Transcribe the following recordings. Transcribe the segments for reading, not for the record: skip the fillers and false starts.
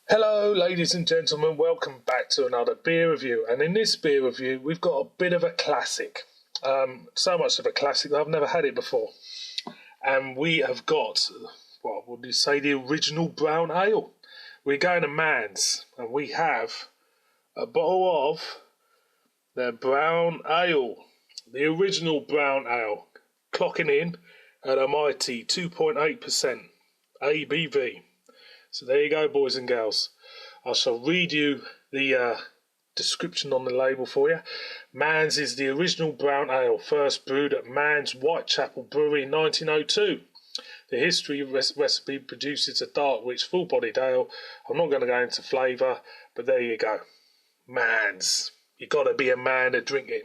Hello, ladies and gentlemen, welcome back to another beer review. And in this beer review, we've got a bit of a classic. So much of a classic that I've never had it before. And we have got, what would you say, the original brown ale. We're going to Man's, and we have a bottle of the brown ale, the original brown ale, clocking in at a mighty 2.8% ABV. So there you go, boys and girls. I shall read you the description on the label for you. Man's is the original brown ale, first brewed at Man's Whitechapel Brewery in 1902. The history recipe produces a dark, rich, full-bodied ale. I'm not going to go into flavour, but there you go. Man's. You got to be a man to drink it.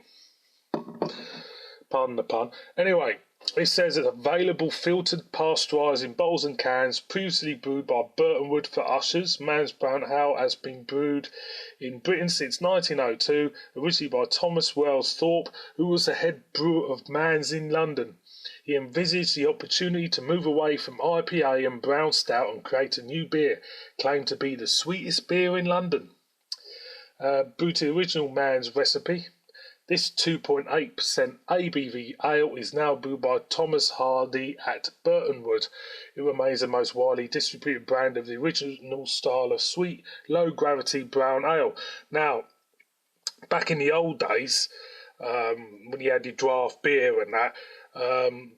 Pardon the pun. Anyway, it says it's available filtered, pasteurised in bottles and cans, previously brewed by Burton Wood for Ushers. Man's Brown Ale has been brewed in Britain since 1902, originally by Thomas Wells Thorpe, who was the head brewer of Man's in London. He envisaged the opportunity to move away from IPA and brown stout and create a new beer, claimed to be the sweetest beer in London. Brewed to the original Man's recipe. This 2.8% ABV ale is now brewed by Thomas Hardy at Burton Wood. It remains the most widely distributed brand of the original style of sweet, low-gravity brown ale. Now, back in the old days, when you had your draft beer and that,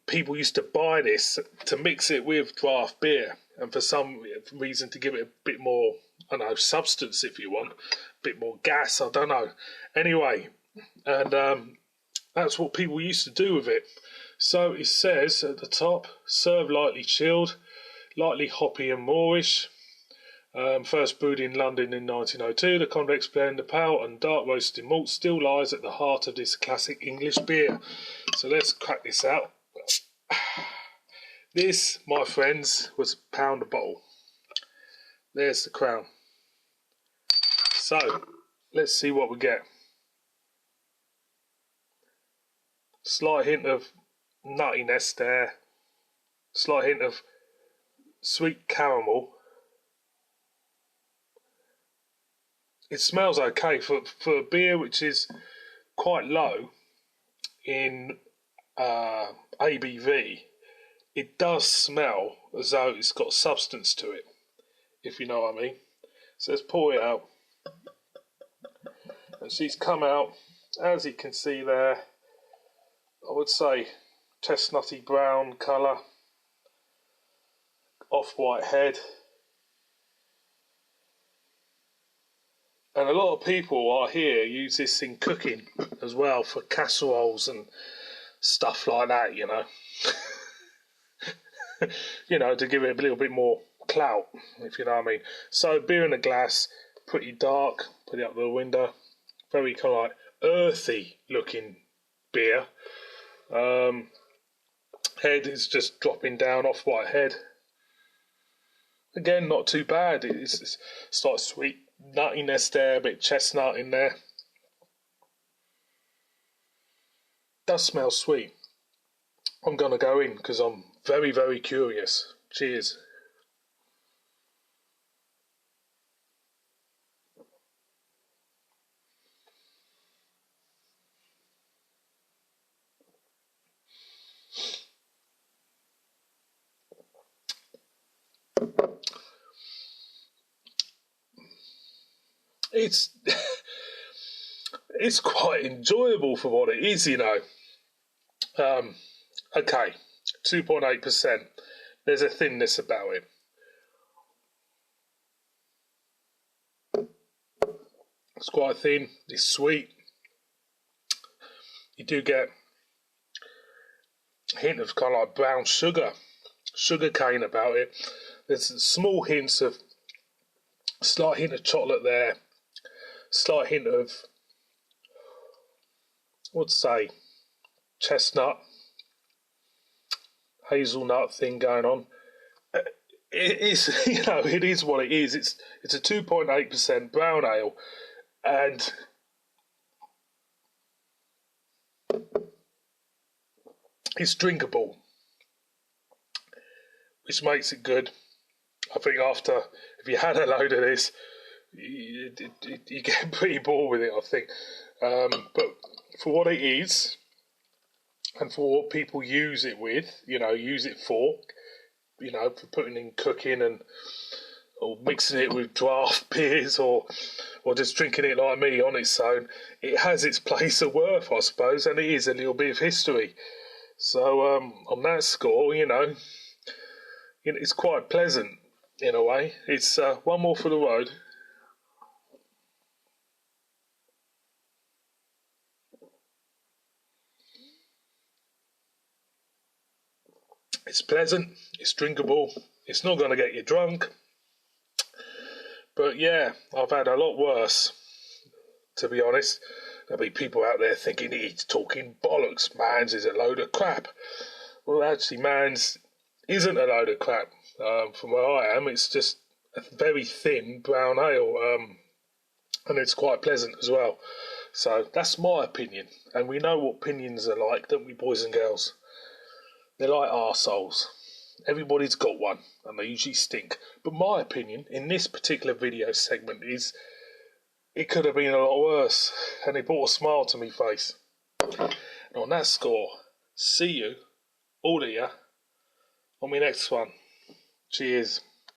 people used to buy this to mix it with draft beer, and for some reason to give it a bit more, I don't know, substance if you want, a bit more gas, I don't know. Anyway, and that's what people used to do with it. So it says at the top, serve lightly chilled, lightly hoppy and moorish. First brewed in London in 1902, the convex blend of pale and dark roasted malt still lies at the heart of this classic English beer. So let's crack this out. This, my friends, was £1 a bottle. There's the crown. So let's see what we get. Slight hint of nuttiness there. Slight hint of sweet caramel. It smells okay for a beer which is quite low in ABV. It does smell as though it's got substance to it, if you know what I mean. So let's pour it out. And she's come out, as you can see there, I would say chestnutty brown colour, off-white head. And a lot of people I hear use this in cooking as well, for casseroles and stuff like that, you know. You know, to give it a little bit more clout, if you know what I mean. So beer in a glass, pretty dark, put it up the window, very kind of like earthy looking beer. Head is just dropping down, off-white head. Again, not too bad. It's like sweet nuttiness there, a bit chestnut in there. Does smell sweet. I'm going to go in because I'm very, very curious. Cheers. It's it's quite enjoyable for what it is, you know. Okay, 2.8%. There's a thinness about it. It's quite thin. It's sweet. You do get a hint of kind of like brown sugar cane about it. There's small hints of, slight hint of chocolate there, slight hint of, what'd say, chestnut, hazelnut thing going on. It is, you know, it is what it is. It's a 2.8% brown ale, and it's drinkable, which makes it good. I think after if you had a load of this, you get pretty bored with it, I think. But for what it is, and for what people use it with, use it for, for putting in cooking and or mixing it with draft beers or just drinking it like me on its own, it has its place of worth, I suppose, and it is a little bit of history. So on that score, it's quite pleasant in a way. It's one more for the road. It's pleasant, it's drinkable, it's not going to get you drunk. But yeah, I've had a lot worse, to be honest. There'll be people out there thinking he's talking bollocks, Man's is a load of crap. Well, actually, Man's isn't a load of crap. From where I am, it's just a very thin brown ale, and it's quite pleasant as well. So that's my opinion, and we know what opinions are like, don't we, boys and girls? They're like arseholes. Everybody's got one, and they usually stink. But my opinion in this particular video segment is it could have been a lot worse, and it brought a smile to my face. And on that score, see you, all of you, on my next one. Cheers.